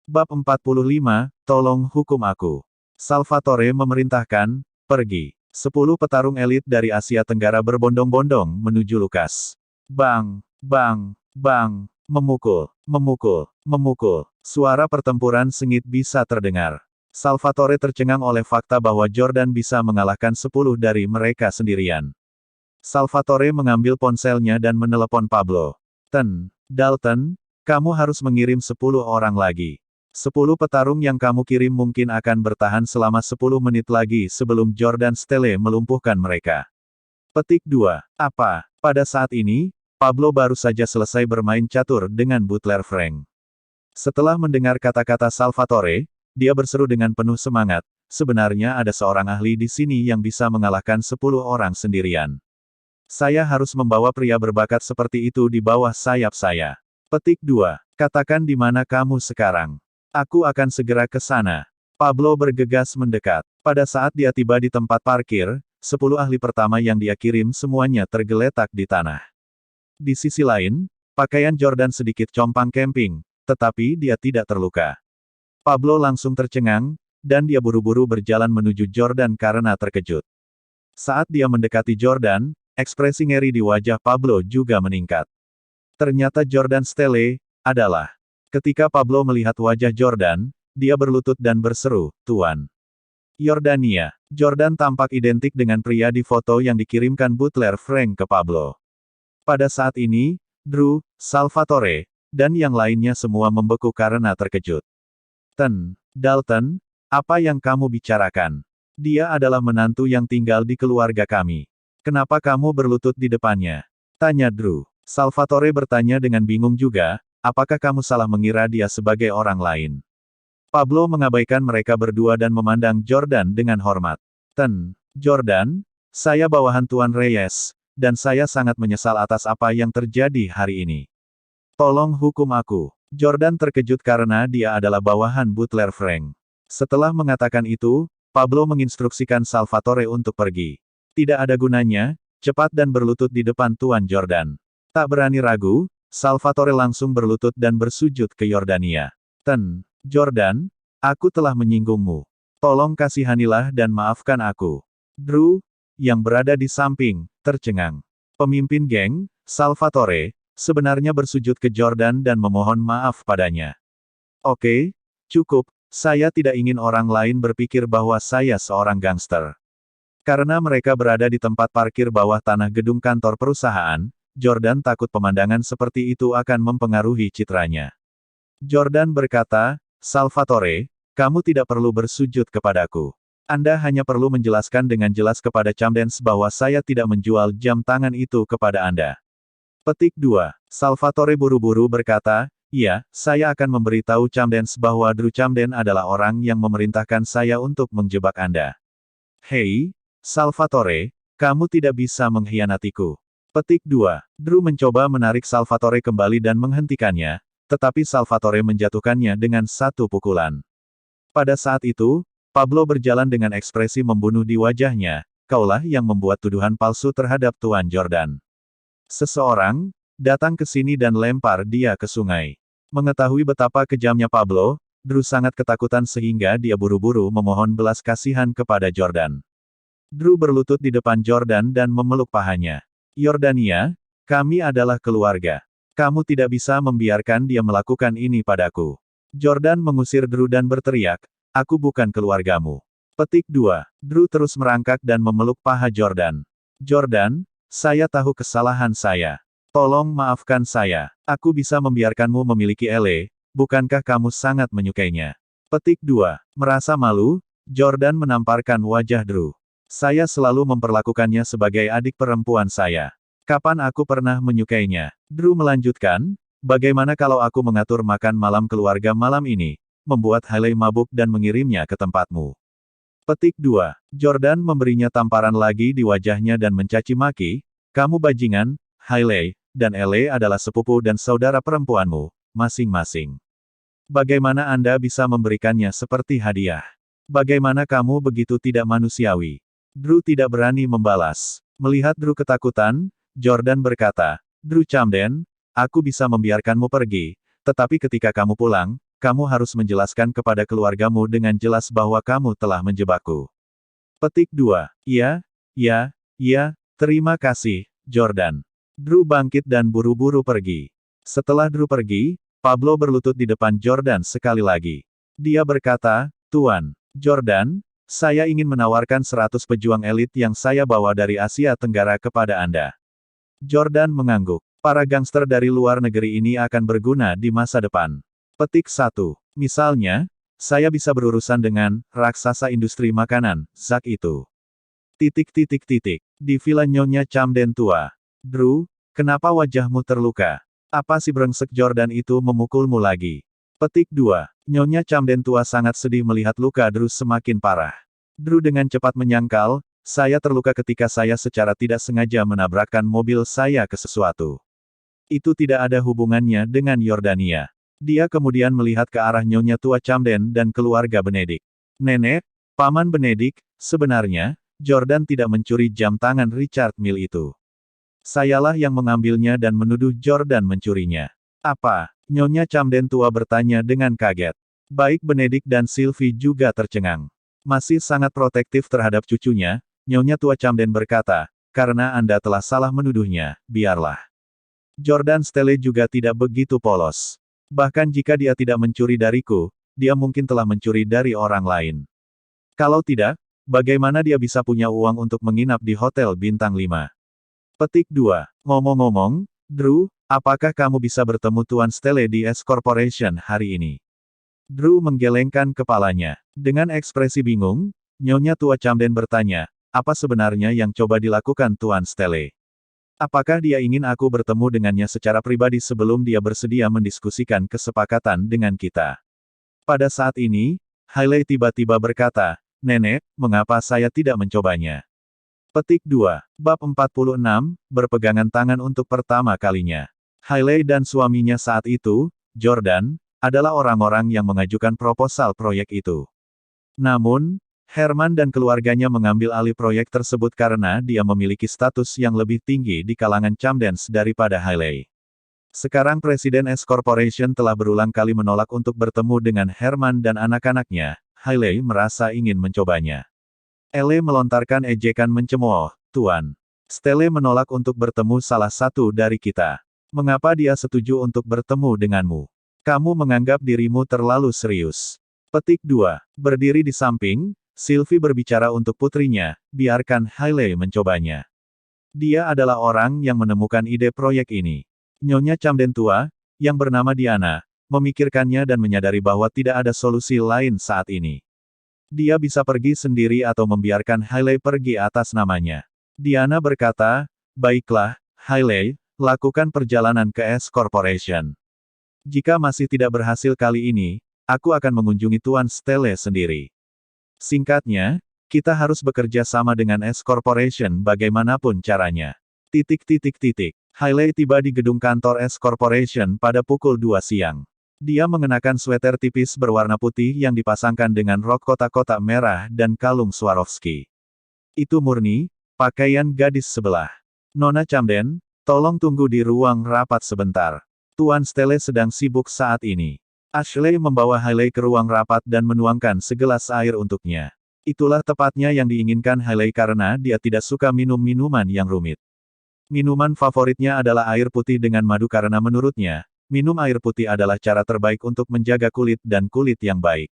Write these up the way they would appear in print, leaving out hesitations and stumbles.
Bab 45, tolong hukum aku. Salvatore memerintahkan, pergi. 10 petarung elit dari Asia Tenggara berbondong-bondong menuju Lukas. Bang, bang, bang, memukul, memukul, memukul. Suara pertempuran sengit bisa terdengar. Salvatore tercengang oleh fakta bahwa Jordan bisa mengalahkan 10 dari mereka sendirian. Salvatore mengambil ponselnya dan menelepon Pablo. Dalton, kamu harus mengirim 10 orang lagi. 10 petarung yang kamu kirim mungkin akan bertahan selama 10 menit lagi sebelum Jordan Stele melumpuhkan mereka. Petik 2. Apa? Pada saat ini, Pablo baru saja selesai bermain catur dengan Butler Frank. Setelah mendengar kata-kata Salvatore, dia berseru dengan penuh semangat, sebenarnya ada seorang ahli di sini yang bisa mengalahkan 10 orang sendirian. Saya harus membawa pria berbakat seperti itu di bawah sayap saya. Petik 2. Katakan di mana kamu sekarang. Aku akan segera ke sana. Pablo bergegas mendekat. Pada saat dia tiba di tempat parkir, 10 ahli pertama yang dia kirim semuanya tergeletak di tanah. Di sisi lain, pakaian Jordan sedikit compang camping, tetapi dia tidak terluka. Pablo langsung tercengang, dan dia buru-buru berjalan menuju Jordan karena terkejut. Saat dia mendekati Jordan, ekspresi ngeri di wajah Pablo juga meningkat. Ternyata Jordan Stele adalah. Ketika Pablo melihat wajah Jordan, dia berlutut dan berseru, "Tuan." Yordania. Jordan tampak identik dengan pria di foto yang dikirimkan Butler Frank ke Pablo. Pada saat ini, Drew, Salvatore, dan yang lainnya semua membeku karena terkejut. Dalton, apa yang kamu bicarakan? Dia adalah menantu yang tinggal di keluarga kami. Kenapa kamu berlutut di depannya? Tanya Drew. Salvatore bertanya dengan bingung juga, apakah kamu salah mengira dia sebagai orang lain? Pablo mengabaikan mereka berdua dan memandang Jordan dengan hormat. Jordan, saya bawahan Tuan Reyes, dan saya sangat menyesal atas apa yang terjadi hari ini. Tolong hukum aku. Jordan terkejut karena dia adalah bawahan Butler Frank. Setelah mengatakan itu, Pablo menginstruksikan Salvatore untuk pergi. Tidak ada gunanya, cepat dan berlutut di depan Tuan Jordan. Tak berani ragu, Salvatore langsung berlutut dan bersujud ke Yordania. Jordan, aku telah menyinggungmu. Tolong kasihanilah dan maafkan aku. Drew, yang berada di samping, tercengang. Pemimpin geng, Salvatore, sebenarnya bersujud ke Jordan dan memohon maaf padanya. Oke, cukup, saya tidak ingin orang lain berpikir bahwa saya seorang gangster. Karena mereka berada di tempat parkir bawah tanah gedung kantor perusahaan, Jordan takut pemandangan seperti itu akan mempengaruhi citranya. Jordan berkata, Salvatore, kamu tidak perlu bersujud kepadaku. Anda hanya perlu menjelaskan dengan jelas kepada Camdens bahwa saya tidak menjual jam tangan itu kepada Anda. Petik 2. Salvatore buru-buru berkata, iya, saya akan memberitahu Camdens bahwa Drew Camden adalah orang yang memerintahkan saya untuk menjebak Anda. Hei, Salvatore, kamu tidak bisa mengkhianatiku. Petik 2. Drew mencoba menarik Salvatore kembali dan menghentikannya, tetapi Salvatore menjatuhkannya dengan satu pukulan. Pada saat itu, Pablo berjalan dengan ekspresi membunuh di wajahnya, kaulah yang membuat tuduhan palsu terhadap Tuan Jordan. Seseorang, datang ke sini dan lempar dia ke sungai. Mengetahui betapa kejamnya Pablo, Drew sangat ketakutan sehingga dia buru-buru memohon belas kasihan kepada Jordan. Drew berlutut di depan Jordan dan memeluk pahanya. Yordania, kami adalah keluarga. Kamu tidak bisa membiarkan dia melakukan ini padaku. Jordan mengusir Drew dan berteriak, aku bukan keluargamu. Petik 2. Drew terus merangkak dan memeluk paha Jordan. Jordan, saya tahu kesalahan saya. Tolong maafkan saya. Aku bisa membiarkanmu memiliki Ele, bukankah kamu sangat menyukainya? Petik 2. Merasa malu, Jordan menamparkan wajah Drew. Saya selalu memperlakukannya sebagai adik perempuan saya. Kapan aku pernah menyukainya? Drew melanjutkan, bagaimana kalau aku mengatur makan malam keluarga malam ini, membuat Hailey mabuk dan mengirimnya ke tempatmu? Petik 2. Jordan memberinya tamparan lagi di wajahnya dan mencaci maki, kamu bajingan, Hailey, dan Ele adalah sepupu dan saudara perempuanmu, masing-masing. Bagaimana Anda bisa memberikannya seperti hadiah? Bagaimana kamu begitu tidak manusiawi? Drew tidak berani membalas. Melihat Drew ketakutan, Jordan berkata, Drew Camden, aku bisa membiarkanmu pergi, tetapi ketika kamu pulang, kamu harus menjelaskan kepada keluargamu dengan jelas bahwa kamu telah menjebakku. Petik 2. Ya, terima kasih, Jordan. Drew bangkit dan buru-buru pergi. Setelah Drew pergi, Pablo berlutut di depan Jordan sekali lagi. Dia berkata, Tuan Jordan, saya ingin menawarkan 100 pejuang elit yang saya bawa dari Asia Tenggara kepada Anda. Jordan mengangguk. Para gangster dari luar negeri ini akan berguna di masa depan. Petik 1. Misalnya, saya bisa berurusan dengan raksasa industri makanan, Zack itu. Di villa Nyonya Camden tua. Drew, kenapa wajahmu terluka? Apa si brengsek Jordan itu memukulmu lagi? Petik 2. Nyonya Camden tua sangat sedih melihat luka Drew semakin parah. Drew dengan cepat menyangkal, saya terluka ketika saya secara tidak sengaja menabrakkan mobil saya ke sesuatu. Itu tidak ada hubungannya dengan Yordania. Dia kemudian melihat ke arah Nyonya tua Camden dan keluarga Benedict. Nenek, Paman Benedict, sebenarnya, Jordan tidak mencuri jam tangan Richard Mille itu. Sayalah yang mengambilnya dan menuduh Jordan mencurinya. Apa? Nyonya Camden tua bertanya dengan kaget. Baik Benedict dan Sylvie juga tercengang. Masih sangat protektif terhadap cucunya, Nyonya tua Camden berkata, karena Anda telah salah menuduhnya, biarlah. Jordan Stelle juga tidak begitu polos. Bahkan jika dia tidak mencuri dariku, dia mungkin telah mencuri dari orang lain. Kalau tidak, bagaimana dia bisa punya uang untuk menginap di hotel bintang 5? Petik 2. Ngomong-ngomong, Drew, apakah kamu bisa bertemu Tuan Stelle di S Corporation hari ini? Drew menggelengkan kepalanya. Dengan ekspresi bingung, Nyonya tua Camden bertanya, apa sebenarnya yang coba dilakukan Tuan Stelle? Apakah dia ingin aku bertemu dengannya secara pribadi sebelum dia bersedia mendiskusikan kesepakatan dengan kita? Pada saat ini, Hailey tiba-tiba berkata, Nenek, mengapa saya tidak mencobanya? Petik 2. Bab 46, berpegangan tangan untuk pertama kalinya. Hailey dan suaminya saat itu, Jordan, adalah orang-orang yang mengajukan proposal proyek itu. Namun, Herman dan keluarganya mengambil alih proyek tersebut karena dia memiliki status yang lebih tinggi di kalangan Camdens daripada Hailey. Sekarang Presiden S Corporation telah berulang kali menolak untuk bertemu dengan Herman dan anak-anaknya. Hailey merasa ingin mencobanya. Elle melontarkan ejekan mencemooh, Tuan. Stelle menolak untuk bertemu salah satu dari kita. Mengapa dia setuju untuk bertemu denganmu? Kamu menganggap dirimu terlalu serius. Petik 2. Berdiri di samping, Sylvie berbicara untuk putrinya, biarkan Hailey mencobanya. Dia adalah orang yang menemukan ide proyek ini. Nyonya Camden tua, yang bernama Diana, memikirkannya dan menyadari bahwa tidak ada solusi lain saat ini. Dia bisa pergi sendiri atau membiarkan Hailey pergi atas namanya. Diana berkata, baiklah, Hailey, lakukan perjalanan ke S Corporation. Jika masih tidak berhasil kali ini, aku akan mengunjungi Tuan Stelle sendiri. Singkatnya, kita harus bekerja sama dengan S Corporation bagaimanapun caranya. Hailey tiba di gedung kantor S Corporation pada pukul 2 siang. Dia mengenakan sweater tipis berwarna putih yang dipasangkan dengan rok kotak-kotak merah dan kalung Swarovski. Itu murni pakaian gadis sebelah. Nona Camden, tolong tunggu di ruang rapat sebentar. Tuan Stelle sedang sibuk saat ini. Ashley membawa Hailey ke ruang rapat dan menuangkan segelas air untuknya. Itulah tepatnya yang diinginkan Hailey karena dia tidak suka minum minuman yang rumit. Minuman favoritnya adalah air putih dengan madu karena menurutnya, minum air putih adalah cara terbaik untuk menjaga kulit dan kulit yang baik.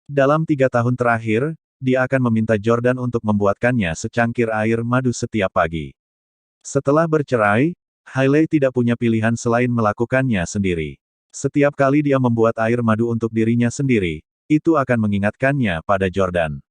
Dalam 3 tahun terakhir, dia akan meminta Jordan untuk membuatkannya secangkir air madu setiap pagi. Setelah bercerai, Hailey tidak punya pilihan selain melakukannya sendiri. Setiap kali dia membuat air madu untuk dirinya sendiri, itu akan mengingatkannya pada Jordan.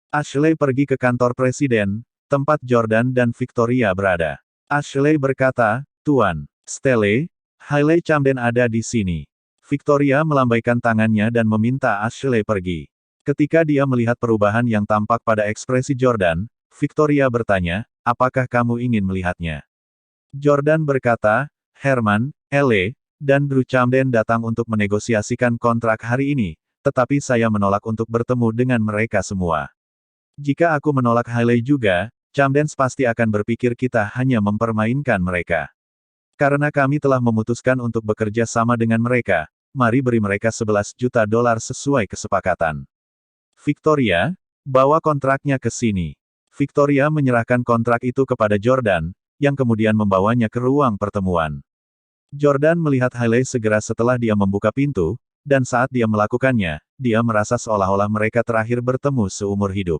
Ashley pergi ke kantor presiden, tempat Jordan dan Victoria berada. Ashley berkata, Tuan Stelle, Hailey Camden ada di sini. Victoria melambaikan tangannya dan meminta Ashley pergi. Ketika dia melihat perubahan yang tampak pada ekspresi Jordan, Victoria bertanya, apakah kamu ingin melihatnya? Jordan berkata, Herman, Elle, dan Drew Camden datang untuk menegosiasikan kontrak hari ini, tetapi saya menolak untuk bertemu dengan mereka semua. Jika aku menolak Hailey juga, Camdens pasti akan berpikir kita hanya mempermainkan mereka. Karena kami telah memutuskan untuk bekerja sama dengan mereka, mari beri mereka 11 juta dolar sesuai kesepakatan. Victoria, bawa kontraknya ke sini. Victoria menyerahkan kontrak itu kepada Jordan, yang kemudian membawanya ke ruang pertemuan. Jordan melihat Hailey segera setelah dia membuka pintu, dan saat dia melakukannya, dia merasa seolah-olah mereka terakhir bertemu seumur hidup.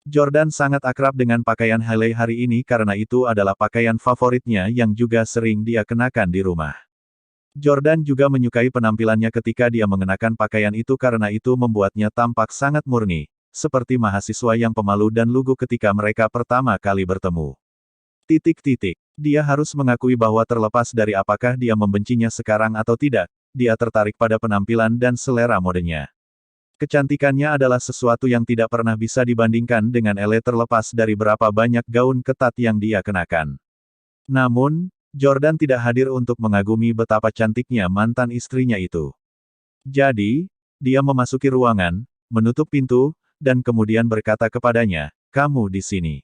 Jordan sangat akrab dengan pakaian Hailey hari ini karena itu adalah pakaian favoritnya yang juga sering dia kenakan di rumah. Jordan juga menyukai penampilannya ketika dia mengenakan pakaian itu karena itu membuatnya tampak sangat murni, seperti mahasiswa yang pemalu dan lugu ketika mereka pertama kali bertemu. Dia harus mengakui bahwa terlepas dari apakah dia membencinya sekarang atau tidak, dia tertarik pada penampilan dan selera modenya. Kecantikannya adalah sesuatu yang tidak pernah bisa dibandingkan dengan Elle terlepas dari berapa banyak gaun ketat yang dia kenakan. Namun, Jordan tidak hadir untuk mengagumi betapa cantiknya mantan istrinya itu. Jadi, dia memasuki ruangan, menutup pintu, dan kemudian berkata kepadanya, "Kamu di sini."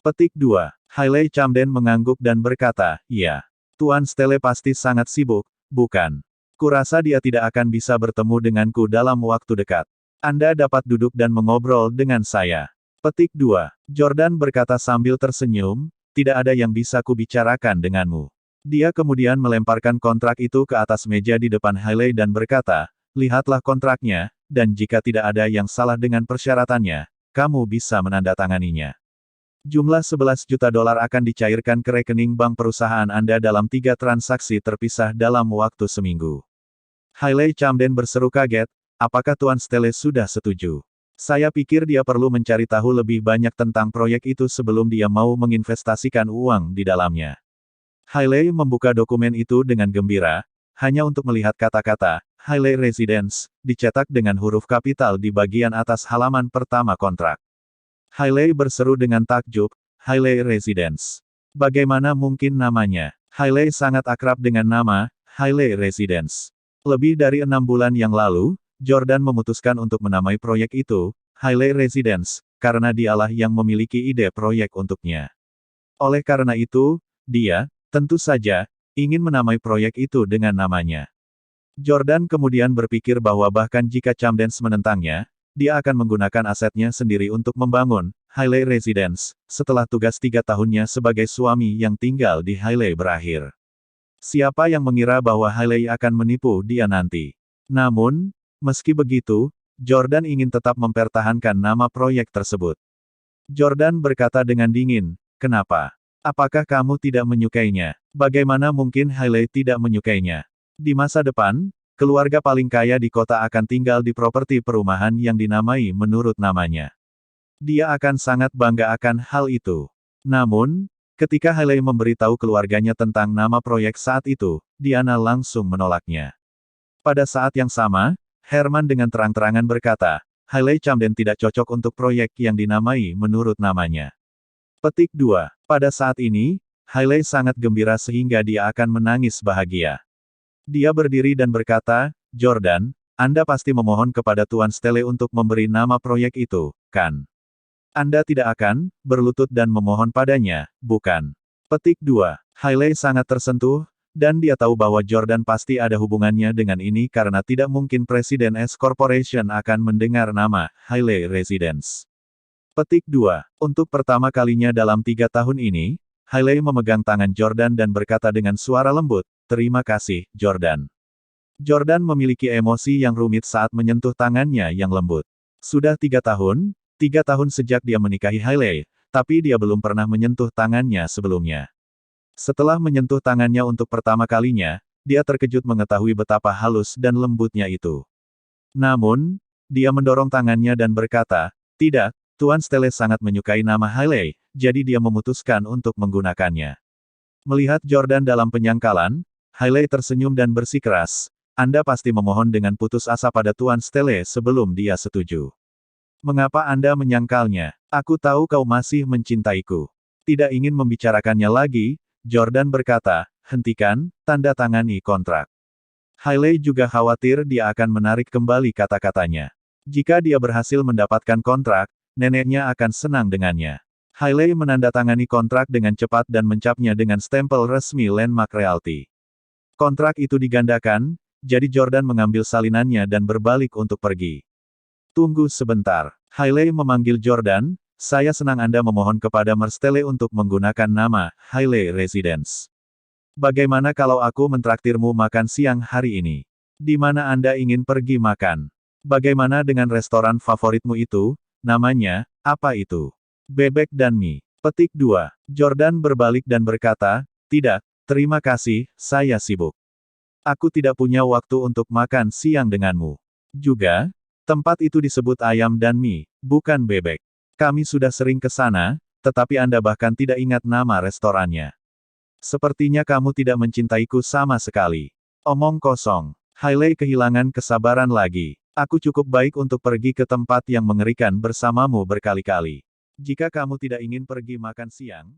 Petik 2. Hailey Camden mengangguk dan berkata, "Iya. Tuan Stelle pasti sangat sibuk, bukan? Kurasa dia tidak akan bisa bertemu denganku dalam waktu dekat. Anda dapat duduk dan mengobrol dengan saya." Petik 2. Jordan berkata sambil tersenyum, "Tidak ada yang bisa kubicarakan denganmu." Dia kemudian melemparkan kontrak itu ke atas meja di depan Hailey dan berkata, "Lihatlah kontraknya, dan jika tidak ada yang salah dengan persyaratannya, kamu bisa menandatanganinya. Jumlah 11 juta dolar akan dicairkan ke rekening bank perusahaan Anda dalam 3 transaksi terpisah dalam waktu seminggu." Hailey Camden berseru kaget, "Apakah Tuan Stelle sudah setuju? Saya pikir dia perlu mencari tahu lebih banyak tentang proyek itu sebelum dia mau menginvestasikan uang di dalamnya." Hailey membuka dokumen itu dengan gembira, hanya untuk melihat kata-kata, "Hailey Residence," dicetak dengan huruf kapital di bagian atas halaman pertama kontrak. Hailey berseru dengan takjub, "Hailey Residence. Bagaimana mungkin namanya?" Hailey sangat akrab dengan nama, Hailey Residence. Lebih dari 6 bulan yang lalu, Jordan memutuskan untuk menamai proyek itu, Hailey Residence, karena dialah yang memiliki ide proyek untuknya. Oleh karena itu, dia, tentu saja, ingin menamai proyek itu dengan namanya. Jordan kemudian berpikir bahwa bahkan jika Camden menentangnya, dia akan menggunakan asetnya sendiri untuk membangun Hailey Residence, setelah tugas 3 tahunnya sebagai suami yang tinggal di Hailey berakhir. Siapa yang mengira bahwa Hailey akan menipu dia nanti? Namun, meski begitu, Jordan ingin tetap mempertahankan nama proyek tersebut. Jordan berkata dengan dingin, "Kenapa? Apakah kamu tidak menyukainya? Bagaimana mungkin Hailey tidak menyukainya? Di masa depan, keluarga paling kaya di kota akan tinggal di properti perumahan yang dinamai menurut namanya. Dia akan sangat bangga akan hal itu." Namun, ketika Hailey memberitahu keluarganya tentang nama proyek saat itu, Diana langsung menolaknya. Pada saat yang sama, Herman dengan terang-terangan berkata, "Hailey Camden tidak cocok untuk proyek yang dinamai menurut namanya." Petik 2. Pada saat ini, Hailey sangat gembira sehingga dia akan menangis bahagia. Dia berdiri dan berkata, "Jordan, Anda pasti memohon kepada Tuan Stelle untuk memberi nama proyek itu, kan? Anda tidak akan berlutut dan memohon padanya, bukan?" Petik 2. Hailey sangat tersentuh, dan dia tahu bahwa Jordan pasti ada hubungannya dengan ini karena tidak mungkin Presiden S Corporation akan mendengar nama Hailey Residence. Petik 2. Untuk pertama kalinya dalam 3 tahun ini, Hailey memegang tangan Jordan dan berkata dengan suara lembut, "Terima kasih, Jordan." Jordan memiliki emosi yang rumit saat menyentuh tangannya yang lembut. Sudah 3 tahun sejak dia menikahi Hailey, tapi dia belum pernah menyentuh tangannya sebelumnya. Setelah menyentuh tangannya untuk pertama kalinya, dia terkejut mengetahui betapa halus dan lembutnya itu. Namun, dia mendorong tangannya dan berkata, "Tidak, Tuan Stelle sangat menyukai nama Hailey, jadi dia memutuskan untuk menggunakannya." Melihat Jordan dalam penyangkalan, Hailey tersenyum dan bersikeras, "Anda pasti memohon dengan putus asa pada Tuan Stelle sebelum dia setuju. Mengapa Anda menyangkalnya? Aku tahu kau masih mencintaiku." Tidak ingin membicarakannya lagi, Jordan berkata, "Hentikan, tanda tangani kontrak." Hailey juga khawatir dia akan menarik kembali kata-katanya. Jika dia berhasil mendapatkan kontrak, neneknya akan senang dengannya. Hailey menandatangani kontrak dengan cepat dan mencapnya dengan stempel resmi Landmark Realty. Kontrak itu digandakan, jadi Jordan mengambil salinannya dan berbalik untuk pergi. Tunggu sebentar. Hailey memanggil Jordan, saya senang Anda memohon kepada Merstele untuk menggunakan nama Hailey Residence. Bagaimana kalau aku mentraktirmu makan siang hari ini? Di mana Anda ingin pergi makan? Bagaimana dengan restoran favoritmu itu? Namanya, apa itu? Bebek dan mie. Petik 2. Jordan berbalik dan berkata, tidak, terima kasih, saya sibuk. Aku tidak punya waktu untuk makan siang denganmu. Juga, tempat itu disebut ayam dan mie, bukan bebek. Kami sudah sering ke sana, tetapi Anda bahkan tidak ingat nama restorannya. Sepertinya kamu tidak mencintaiku sama sekali. Omong kosong. Hailey kehilangan kesabaran lagi. Aku cukup baik untuk pergi ke tempat yang mengerikan bersamamu berkali-kali. Jika kamu tidak ingin pergi makan siang,